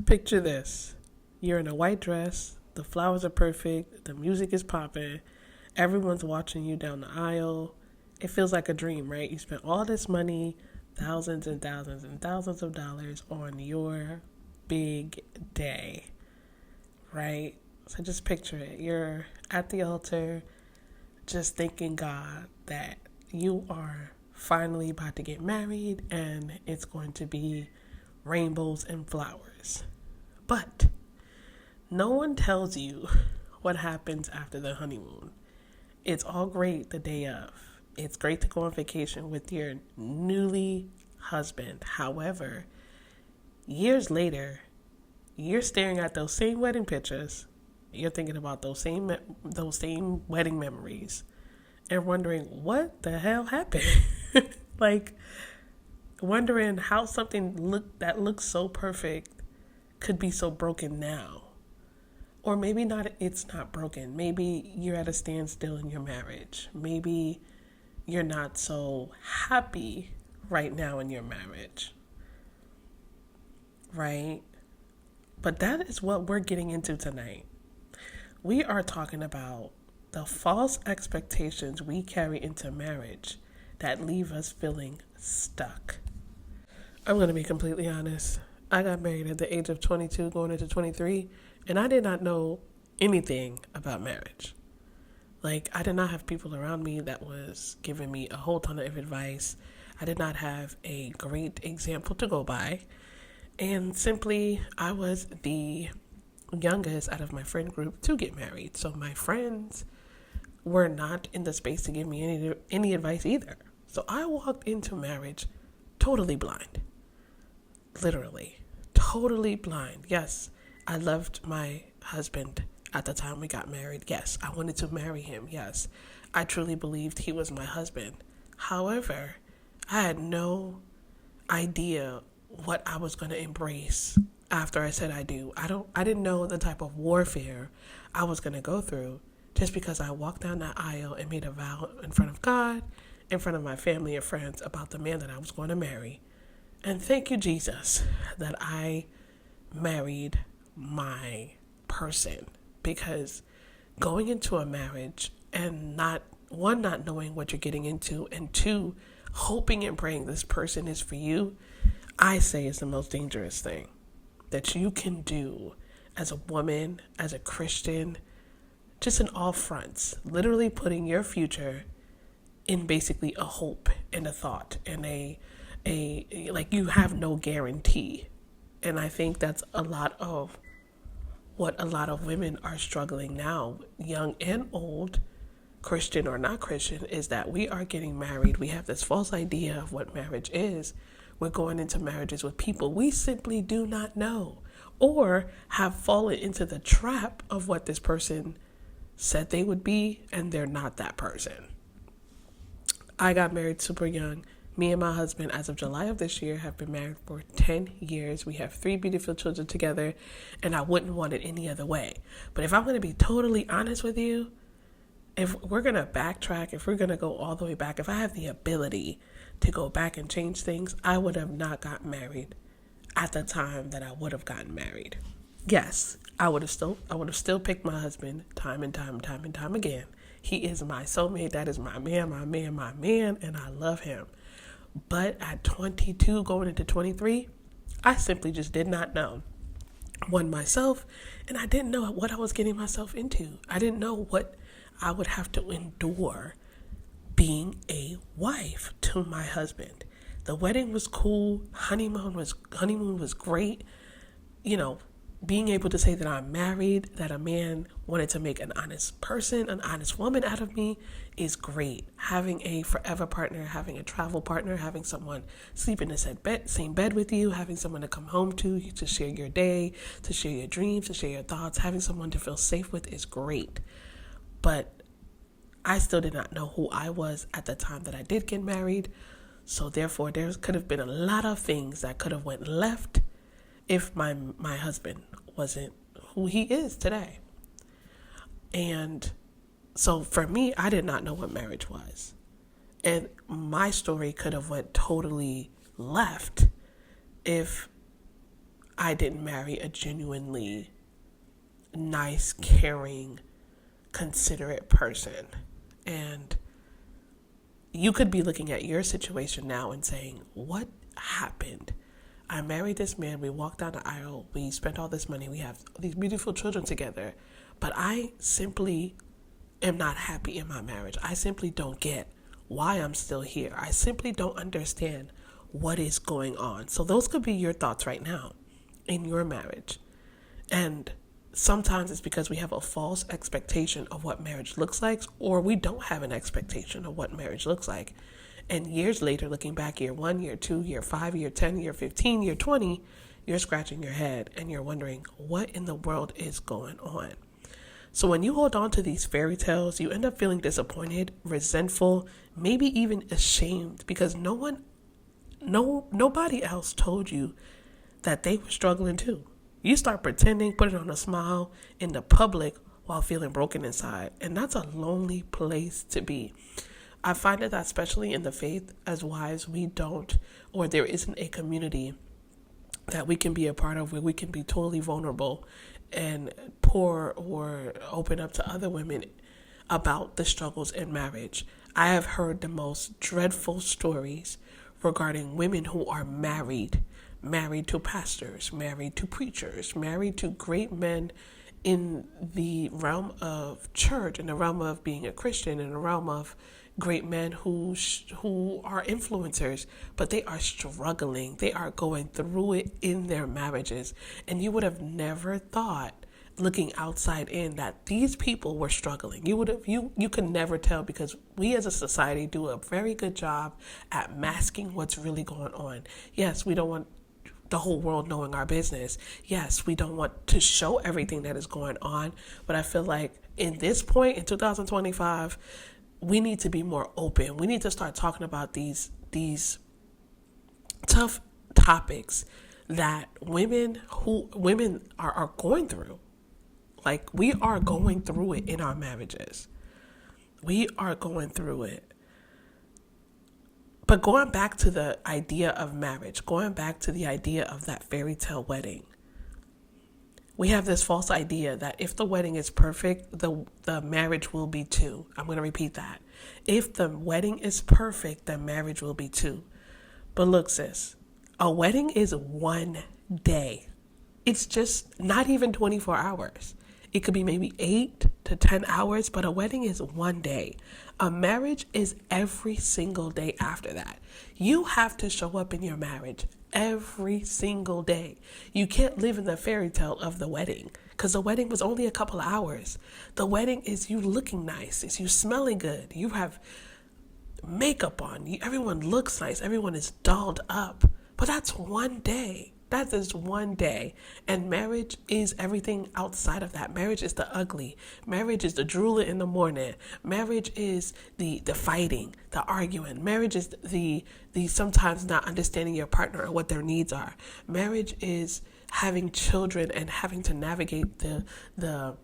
Picture this. You're in a white dress, the flowers are perfect, the music is popping, everyone's watching you down the aisle. It feels like a dream, right? You spent all this money, thousands and thousands and thousands of dollars on your big day, right? So just picture it. You're at the altar, just thanking God that you are finally about to get married and it's going to be rainbows and flowers. But no one tells you what happens after the honeymoon. It's all great the day of. It's great to go on vacation with your newly husband. However, years later, you're staring at those same wedding pictures. You're thinking about those same wedding memories and wondering what the hell happened. Like wondering how something that looks so perfect could be so broken now. Or maybe not, it's not broken. Maybe you're at a standstill in your marriage. Maybe you're not so happy right now in your marriage. Right? But that is what we're getting into tonight. We are talking about the false expectations we carry into marriage that leave us feeling stuck. I'm going to be completely honest. I got married at the age of 22 going into 23, and I did not know anything about marriage. Like, I did not have people around me that was giving me a whole ton of advice. I did not have a great example to go by. And simply, I was the youngest out of my friend group to get married. So my friends were not in the space to give me any advice either. So I walked into marriage totally blind. Literally. Totally blind. Yes, I loved my husband at the time we got married. Yes, I wanted to marry him. Yes, I truly believed he was my husband. However, I had no idea what I was going to embrace after I said I do. I didn't know the type of warfare I was going to go through just because I walked down that aisle and made a vow in front of God, in front of my family and friends about the man that I was going to marry. And thank you, Jesus, that I married my person, because going into a marriage and not knowing what you're getting into, and two, hoping and praying this person is for you, I say is the most dangerous thing that you can do as a woman, as a Christian, just in all fronts, literally putting your future in basically a hope and a thought and a like you have no guarantee. And I think that's a lot of what a lot of women are struggling now, young and old, Christian or not Christian, is that we are getting married. We have this false idea of what marriage is. We're going into marriages with people we simply do not know, or have fallen into the trap of what this person said they would be, and they're not that person. I got married super young. Me and my husband, as of July of this year, have been married for 10 years. We have 3 beautiful children together, and I wouldn't want it any other way. But if I'm going to be totally honest with you, if we're going to backtrack, if we're going to go all the way back, if I have the ability to go back and change things, I would have not gotten married at the time that I would have gotten married. Yes, I would have still picked my husband time and time again. He is my soulmate. That is my man, and I love him. But at 22, going into 23, I simply just did not know myself, and I didn't know what I was getting myself into. I didn't know what I would have to endure being a wife to my husband. The wedding was cool. Honeymoon was great. You know, being able to say that I'm married, that a man wanted to make an honest person, an honest woman out of me is great. Having a forever partner, having a travel partner, having someone sleep in the same bed with you, having someone to come home to share your day, to share your dreams, to share your thoughts, having someone to feel safe with is great. But I still did not know who I was at the time that I did get married. So therefore, there could have been a lot of things that could have went left if my husband wasn't who he is today. And so for me, I did not know what marriage was. And my story could have went totally left if I didn't marry a genuinely nice, caring, considerate person. And you could be looking at your situation now and saying, what happened? I married this man, we walked down the aisle, we spent all this money, we have these beautiful children together, but I simply am not happy in my marriage. I simply don't get why I'm still here. I simply don't understand what is going on. So those could be your thoughts right now in your marriage. And sometimes it's because we have a false expectation of what marriage looks like, or we don't have an expectation of what marriage looks like. And years later, looking back, year 1, year 2, year 5, year 10, year 15, year 20, you're scratching your head and you're wondering, what in the world is going on? So when you hold on to these fairy tales, you end up feeling disappointed, resentful, maybe even ashamed, because nobody else told you that they were struggling too. You start pretending, putting on a smile in the public while feeling broken inside. And that's a lonely place to be. I find that especially in the faith, as wives, we don't, or there isn't a community that we can be a part of where we can be totally vulnerable and pour or open up to other women about the struggles in marriage. I have heard the most dreadful stories regarding women who are married to pastors, married to preachers, married to great men in the realm of church, in the realm of being a Christian, in the realm of great men who are influencers, but they are struggling. They are going through it in their marriages. And you would have never thought, looking outside in, that these people were struggling. You could never tell, because we as a society do a very good job at masking what's really going on. Yes, we don't want the whole world knowing our business. Yes, we don't want to show everything that is going on, but I feel like in this point, in 2025, we need to be more open. We need to start talking about these tough topics that women are going through. Like, we are going through it in our marriages. We are going through it. But going back to the idea of marriage, going back to the idea of that fairy tale wedding, we have this false idea that if the wedding is perfect, the marriage will be too. I'm going to repeat that. If the wedding is perfect, the marriage will be too. But look, sis, a wedding is one day. It's just not even 24 hours. It could be maybe 8 to 10 hours, but a wedding is one day. A marriage is every single day after that. You have to show up in your marriage every single day. You can't live in the fairy tale of the wedding, because the wedding was only a couple of hours. The wedding is you looking nice, it's you smelling good, you have makeup on, everyone looks nice, everyone is dolled up. But that's one day. That is one day. And marriage is everything outside of that. Marriage is the ugly. Marriage is the drooling in the morning. Marriage is the fighting, the arguing. Marriage is the sometimes not understanding your partner and what their needs are. Marriage is having children and having to navigate the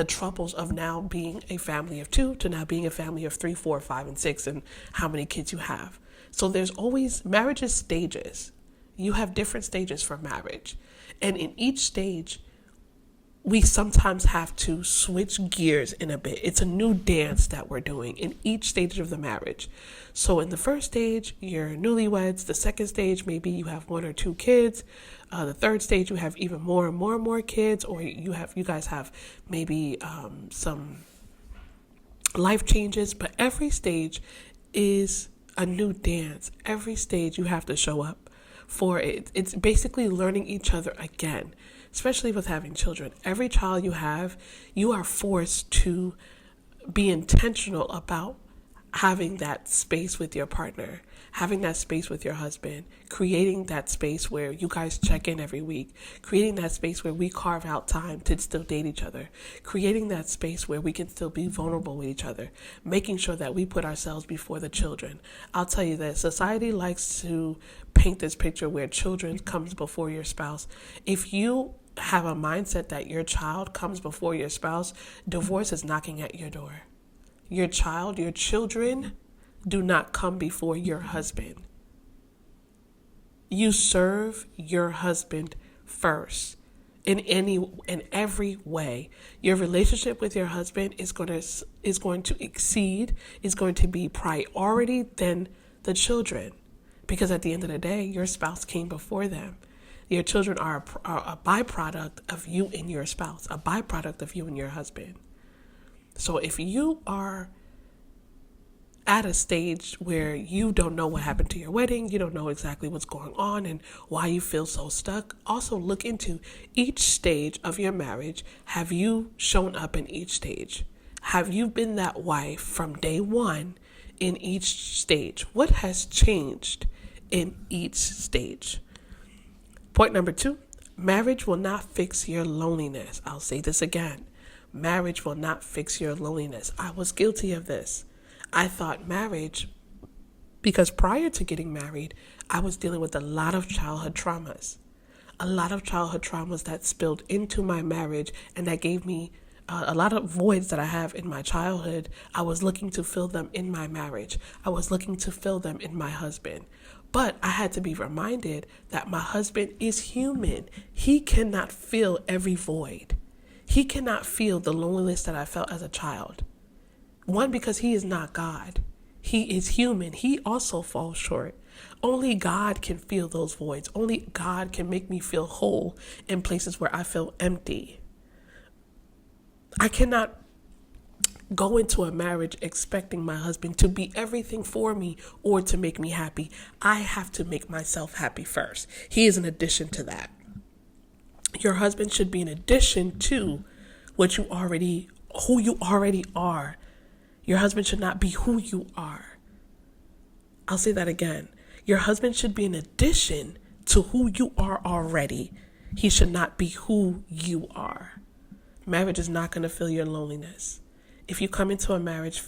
troubles of now being a family of 2 to now being a family of 3, 4, 5, and 6, and how many kids you have. So there's always, marriage is stages. You have different stages for marriage. And in each stage, we sometimes have to switch gears in a bit. It's a new dance that we're doing in each stage of the marriage. So in the first stage, you're newlyweds. The second stage, maybe you have 1 or 2 kids. The third stage, you have even more and more kids, or you guys have maybe some life changes. But every stage is a new dance. Every stage you have to show up for it. It's basically learning each other again, especially with having children. Every child you have, you are forced to be intentional about having that space with your partner, having that space with your husband, creating that space where you guys check in every week, creating that space where we carve out time to still date each other, creating that space where we can still be vulnerable with each other, making sure that we put ourselves before the children. I'll tell you that society likes to paint this picture where children comes before your spouse. If you have a mindset that your child comes before your spouse, divorce is knocking at your door. Your children do not come before your husband. You serve your husband first in every way. Your relationship with your husband is going to exceed, is going to be priority than the children, because at the end of the day, your spouse came before them. Your children are a byproduct of you and your spouse, a byproduct of you and your husband. So if you are at a stage where you don't know what happened to your wedding, you don't know exactly what's going on and why you feel so stuck, also look into each stage of your marriage. Have you shown up in each stage? Have you been that wife from day one in each stage? What has changed in each stage? Point number 2, marriage will not fix your loneliness. I'll say this again. Marriage will not fix your loneliness. I was guilty of this. I thought marriage, because prior to getting married, I was dealing with a lot of childhood traumas. A lot of childhood traumas that spilled into my marriage and that gave me a lot of voids that I have in my childhood. I was looking to fill them in my marriage. I was looking to fill them in my husband. But I had to be reminded that my husband is human. He cannot fill every void. He cannot feel the loneliness that I felt as a child. One, because he is not God. He is human. He also falls short. Only God can fill those voids. Only God can make me feel whole in places where I feel empty. I cannot go into a marriage expecting my husband to be everything for me or to make me happy. I have to make myself happy first. He is an addition to that. Your husband should be an addition to who you already are. Your husband should not be who you are. I'll say that again. Your husband should be an addition to who you are already. He should not be who you are. Marriage is not going to fill your loneliness. If you come into a marriage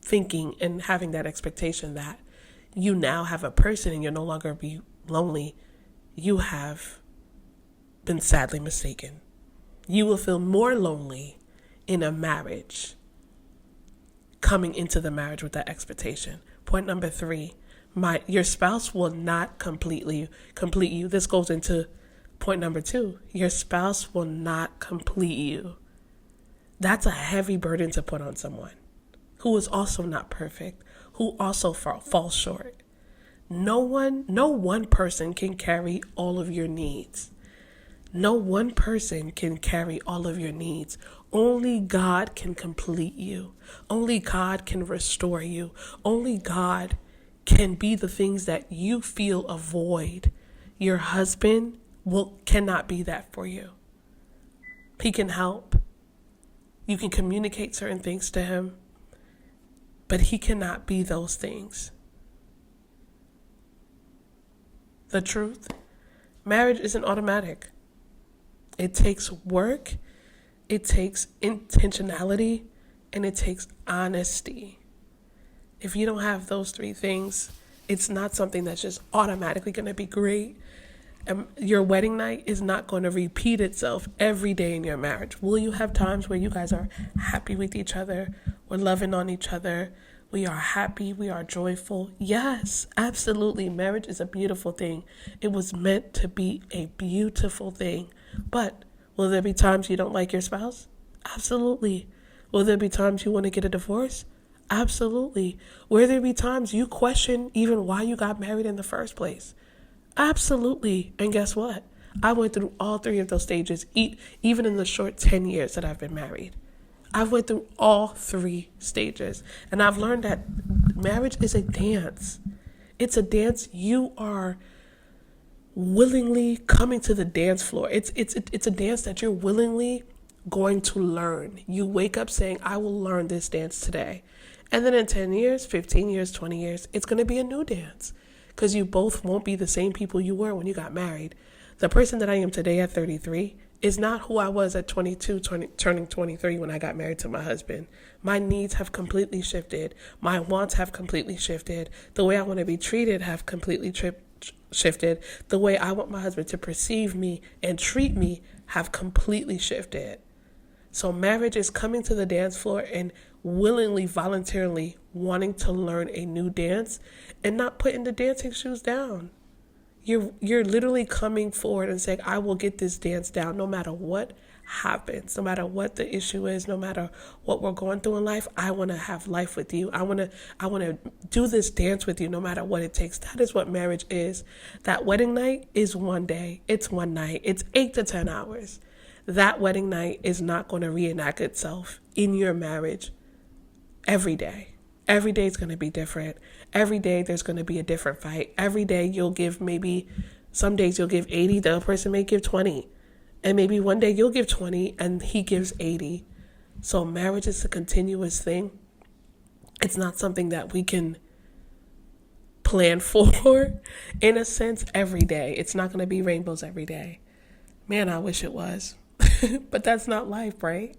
thinking and having that expectation that you now have a person and you're no longer be lonely, you have been sadly mistaken. You will feel more lonely in a marriage coming into the marriage with that expectation. Point number 3, your spouse will not complete you. This goes into point number 2. Your spouse will not complete you. That's a heavy burden to put on someone who is also not perfect, who also falls short. No one person can carry all of your needs. No one person can carry all of your needs. Only God can complete you. Only God can restore you. Only God can be the things that you feel a void. Your husband cannot be that for you. He can help. You can communicate certain things to him, but he cannot be those things. The truth, marriage isn't automatic. It takes work, it takes intentionality, and it takes honesty. If you don't have those 3 things, it's not something that's just automatically going to be great. Your wedding night is not going to repeat itself every day in your marriage. Will you have times where you guys are happy with each other? We're loving on each other. We are happy. We are joyful. Yes, absolutely. Marriage is a beautiful thing. It was meant to be a beautiful thing. But will there be times you don't like your spouse? Absolutely. Will there be times you want to get a divorce? Absolutely. Will there be times you question even why you got married in the first place? Absolutely. And guess what? I went through all 3 of those stages, even in the short 10 years that I've been married. I've went through all 3 stages. And I've learned that marriage is a dance. It's a dance. You are willingly coming to the dance floor. It's a dance that you're willingly going to learn. You wake up saying, I will learn this dance today. And then in 10 years, 15 years, 20 years, it's going to be a new dance. Because you both won't be the same people you were when you got married. The person that I am today at 33 is not who I was at 22, turning 23 when I got married to my husband. My needs have completely shifted. My wants have completely shifted. The way I want to be treated have completely shifted. The way I want my husband to perceive me and treat me have completely shifted. So marriage is coming to the dance floor and willingly, voluntarily wanting to learn a new dance and not putting the dancing shoes down. You're literally coming forward and saying, I will get this dance down no matter what happens, no matter what the issue is, no matter what we're going through in life. I want to have life with you. I want to do this dance with you no matter what it takes. That is what marriage is. That wedding night is one day. It's one night. It's 8 to 10 hours. That wedding night is not going to reenact itself in your marriage every day. Every day is going to be different. Every day there's going to be a different fight. Every day you'll give some days you'll give 80, the other person may give 20. And maybe one day you'll give 20 and he gives 80. So marriage is a continuous thing. It's not something that we can plan for, in a sense, every day. It's not going to be rainbows every day. Man, I wish it was. But that's not life, right?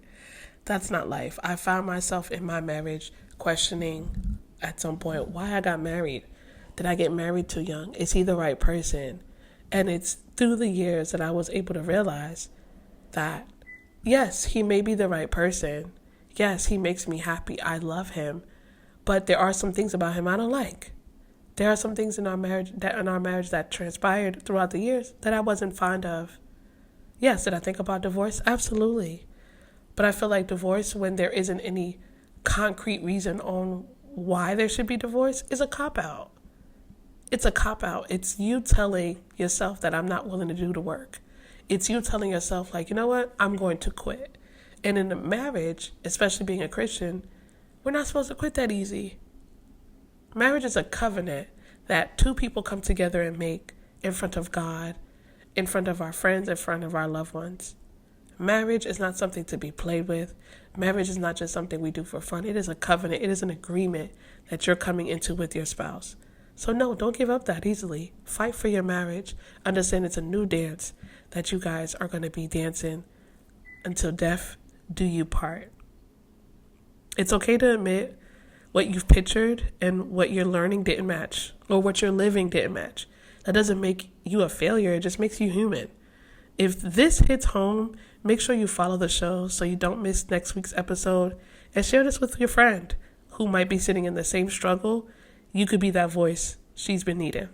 That's not life. I found myself in my marriage questioning at some point why I got married. Did I get married too young? Is he the right person? And it's through the years that I was able to realize that, yes, he may be the right person. Yes, he makes me happy. I love him. But there are some things about him I don't like. There are some things in our marriage that transpired throughout the years that I wasn't fond of. Yes, did I think about divorce? Absolutely. But I feel like divorce, when there isn't any concrete reason on why there should be divorce, is a cop-out. It's a cop-out. It's you telling yourself that I'm not willing to do the work. It's you telling yourself, like, you know what? I'm going to quit. And in a marriage, especially being a Christian, we're not supposed to quit that easy. Marriage is a covenant that two people come together and make in front of God, in front of our friends, in front of our loved ones. Marriage is not something to be played with. Marriage is not just something we do for fun. It is a covenant. It is an agreement that you're coming into with your spouse. So no, don't give up that easily. Fight for your marriage. Understand it's a new dance that you guys are going to be dancing until death do you part. It's okay to admit what you've pictured and what you're learning didn't match, or what you're living didn't match. That doesn't make you a failure. It just makes you human. If this hits home, make sure you follow the show so you don't miss next week's episode, and share this with your friend who might be sitting in the same struggle. You could be that voice she's been needing.